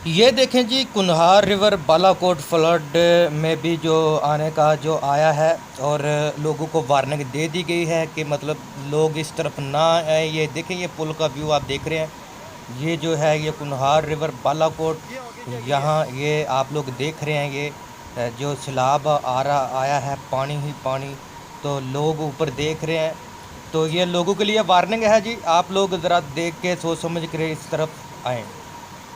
ये देखें जी, कुन्हार river Balakot flood में भी जो आने का जो आया है, और लोगों को वार्निंग दे दी गई है कि मतलब लोग इस तरफ ना आए। ये देखें, ये पुल का व्यू आप देख रहे हैं। ये जो है ये कुन्हार रिवर बालाकोट, यहाँ ये आप लोग देख रहे हैं। ये जो सैलाब आ रहा आया है, पानी ही पानी, तो लोग ऊपर देख रहे हैं। तो ये लोगों के लिए वार्निंग है जी, आप लोग ज़रा देख के सोच समझ कर इस तरफ आएँ।